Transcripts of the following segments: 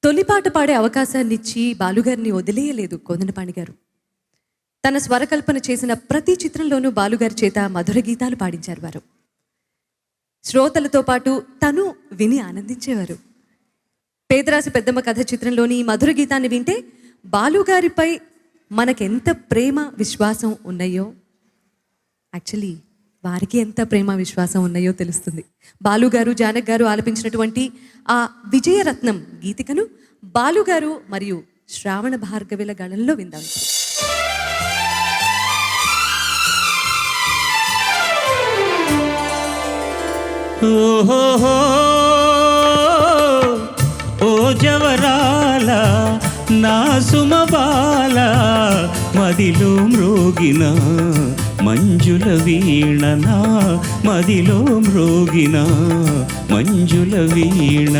తొలిపాట పాడే అవకాశాన్నిచ్చి బాలుగారిని వదిలేయలేదు కోదండపాణి గారు. తన స్వరకల్పన చేసిన ప్రతి చిత్రంలోనూ బాలుగారి చేత మధుర గీతాలు పాడించారు వారు. శ్రోతలతో పాటు తను విని ఆనందించేవారు. పేదరాశి పెద్దమ్మ కథ చిత్రంలోని ఈ మధుర గీతాన్ని వింటే బాలుగారిపై మనకెంత ప్రేమ విశ్వాసం ఉన్నాయో, యాక్చువల్లీ వారికి ఎంత ప్రేమ విశ్వాసం ఉన్నాయో తెలుస్తుంది. బాలుగారు జానక్ గారు ఆలపించినటువంటి ఆ విజయరత్నం గీతికను బాలుగారు మరియు శ్రావణ భార్గవిల గళంలో విందాం. ఓహో ఓ జవరాల నా సుమబాల మదిలో మ్రోగిన మంజుల వీణనా మదిలో మ్రోగిన మంజుల వీణ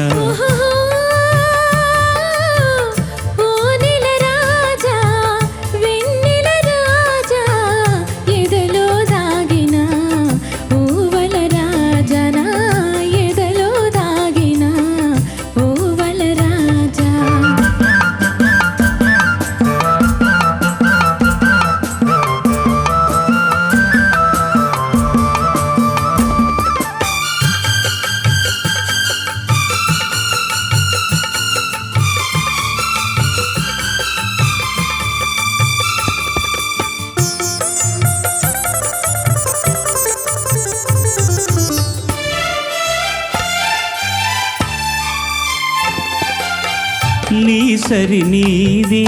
నీ సరి నీది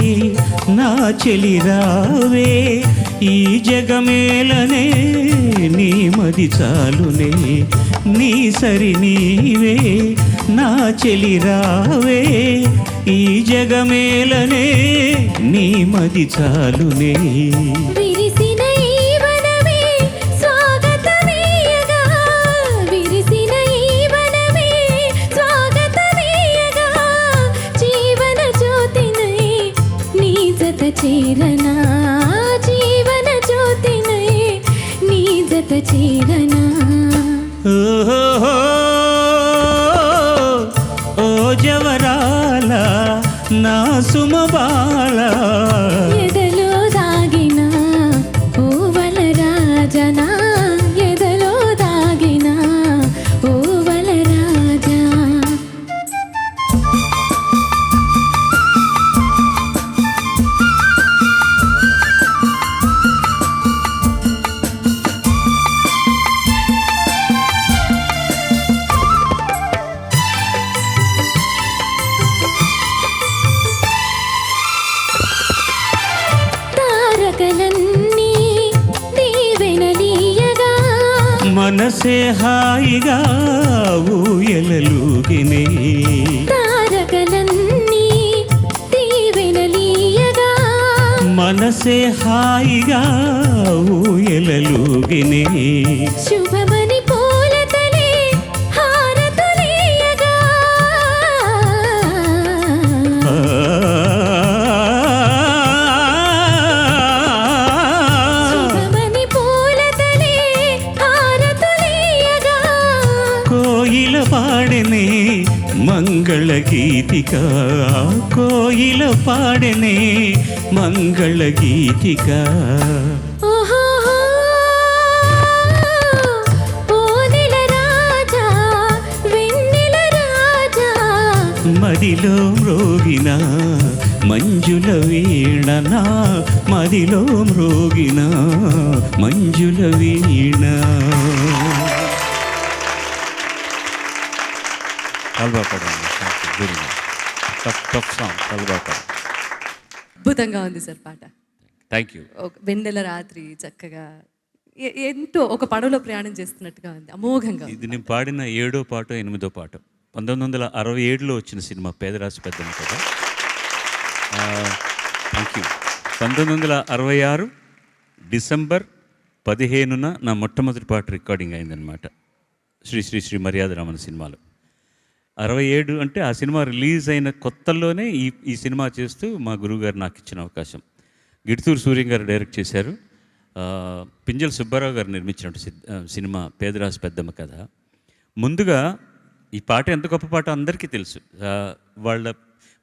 నా చెలి రావే ఈ జగమేలనే నీ మది చాలునే. నీ సరి నీవే నా చెలి రావే ఈ జగమేలనే నీ మది చాలునే. చీరనా జీవన జ్యోతినై నీ జత చీరనా. ఓ జవరాల నా సుమబాల ఎదలో దాగిన ఓవల రాజనా ఎదలో దాగిన ఓవల రాజా. మనసే హాయిగా ఊయలలుగినే. తారకలన్నీ దీవెనలీయగా మనసే హాయిగా ఊయలలుగినే. శుభమని పూలతలే హారతులీయగా కోయిల పాడనే మంగళ గీతిక కోయిల పాడనే మంగళ గీతిక. మదిలో మ్రోగిన మంజుల వీణనా మదిలో మ్రోగిన మంజుల వీణ. అద్భుతంగా ఉంది సార్ పాట. Thank you. వెన్నెల రాత్రి చక్కగా ఎంతో ఒక పడవలో ప్రయాణం చేస్తున్నట్టుగా ఉంది, అమోఘంగా. ఇది నేను పాడిన 7వ పాట 8వ పాట 1967లో వచ్చిన సినిమా పేదరాశి పెద్దమ్మ కదా. Thank you. 1966 డిసెంబర్ 15న నా మొట్టమొదటి పాట రికార్డింగ్ అయిందనమాట శ్రీ శ్రీ శ్రీ మర్యాద రామన్ సినిమాలో. 67 అంటే ఆ సినిమా రిలీజ్ అయిన కొత్తల్లోనే ఈ సినిమా చేస్తూ మా గురువుగారు నాకు ఇచ్చిన అవకాశం. గిడుతూరు సూర్యం గారు డైరెక్ట్ చేశారు, పింజల సుబ్బారావు గారు నిర్మించిన సినిమా పేదరాశి పెద్దమ్మ కథ. ముందుగా ఈ పాట ఎంత గొప్ప పాట అందరికీ తెలుసు. వాళ్ళ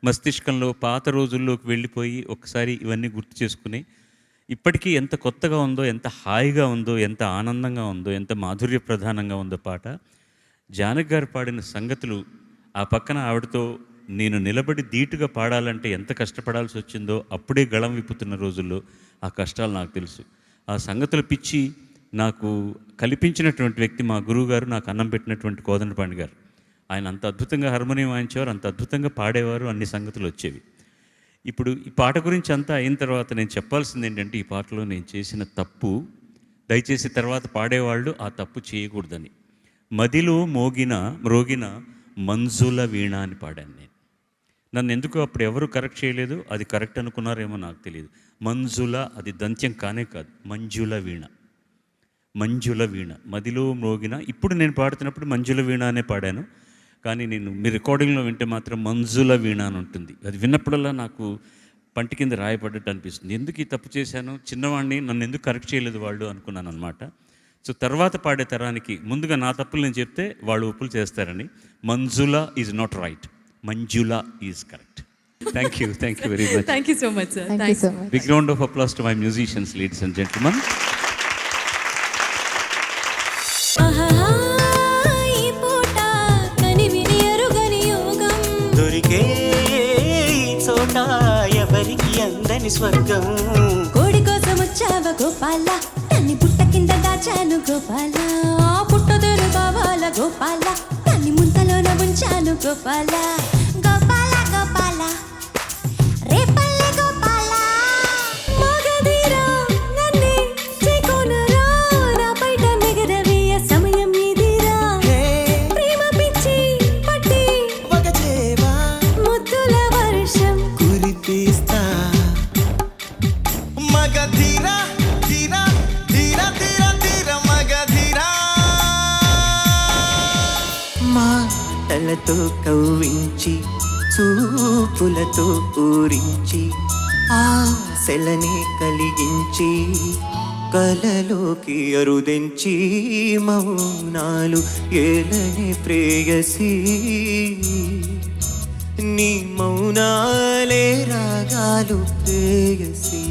మస్తిష్కంలో పాత రోజుల్లోకి వెళ్ళిపోయి ఒకసారి ఇవన్నీ గుర్తు చేసుకుని ఇప్పటికీ ఎంత కొత్తగా ఉందో, ఎంత హాయిగా ఉందో, ఎంత ఆనందంగా ఉందో, ఎంత మాధుర్య ప్రధానంగా ఉందో పాట. జానకి గారు పాడిన సంగతులు, ఆ పక్కన ఆవిడతో నేను నిలబడి ధీటుగా పాడాలంటే ఎంత కష్టపడాల్సి వచ్చిందో అప్పుడే గళం విప్పుతున్న రోజుల్లో ఆ కష్టాలు నాకు తెలుసు. ఆ సంగతుల పిచ్చి నాకు కల్పించినటువంటి వ్యక్తి మా గురువుగారు, నాకు అన్నం పెట్టినటువంటి కోదండపాణి గారు. ఆయన అంత అద్భుతంగా హార్మోనియం వాయించేవారు, అంత అద్భుతంగా పాడేవారు, అన్ని సంగతులు వచ్చేవి. ఇప్పుడు ఈ పాట గురించి అంతా అయిన తర్వాత నేను చెప్పాల్సింది ఏంటంటే, ఈ పాటలో నేను చేసిన తప్పు, దయచేసి తర్వాత పాడేవాళ్ళు ఆ తప్పు చేయకూడదని. మదిలో మ్రోగిన మంజుల వీణ అని పాడాను నేను. నన్ను ఎందుకు అప్పుడు ఎవరు కరెక్ట్ చేయలేదు, అది కరెక్ట్ అనుకున్నారేమో నాకు తెలియదు. మంజుల అది దంత్యం కానే కాదు, మంజుల వీణ. మంజుల వీణ, మదిలో మ్రోగిన. ఇప్పుడు నేను పాడుతున్నప్పుడు మంజుల వీణ అనే పాడాను, కానీ నేను మీ రికార్డింగ్లో వింటే మాత్రం మంజుల వీణ అని ఉంటుంది. అది విన్నప్పుడల్లా నాకు పంటి కింద రాయపడ్డట్టు అనిపిస్తుంది. ఎందుకు ఈ తప్పు చేశాను, చిన్నవాడిని, నన్ను ఎందుకు కరెక్ట్ చేయలేదు వాళ్ళు అనుకున్నాను అనమాట. సో తర్వాత పాడే తరానికి ముందుగా నా తప్పులు నేను చెప్తే వాళ్ళు ఒప్పులు చేస్తారని. Manjula is not right, Manjula is correct. Thank you very much. Thank you so much sir. Thank you so much. Big round of applause to my musicians, ladies and gentlemen. ఆహాహా, ఈ పూట కనివిని ఎరుగని యోగం. దొరికే ఈ చోట ఎవరికి అందని స్వర్గం. కోడి కోసం వచ్చావ గోపాల, నన్ను పుట్ట కింద దాచాను గోపాల. పుట్టదేరు కావాల గోపాల, నన్ను ముంతలోన ఉంచాను గోపాల. గోపాల గోపాల రేపల్లె గోపాల. మగధీరా నన్నే చేకొనరా, నా బయట నెగరవేయ సమయం ఇదిరా. ప్రేమ పిచ్చి పట్టి వగచేవా ముద్దుల వర్షం కురిపిస్తా. మగధీరా ధీరా ధీరా ధీరా ధీరా మగధీరా. మాటలతో కవ్వించి, చూపులతో ఊరించి, ఆశలనే కలిగించి, కలలోకి అరుదెంచి, మౌనాలు ఏలనే ప్రేయసి. నీ మౌనాలే రాగాలు ప్రేయసి.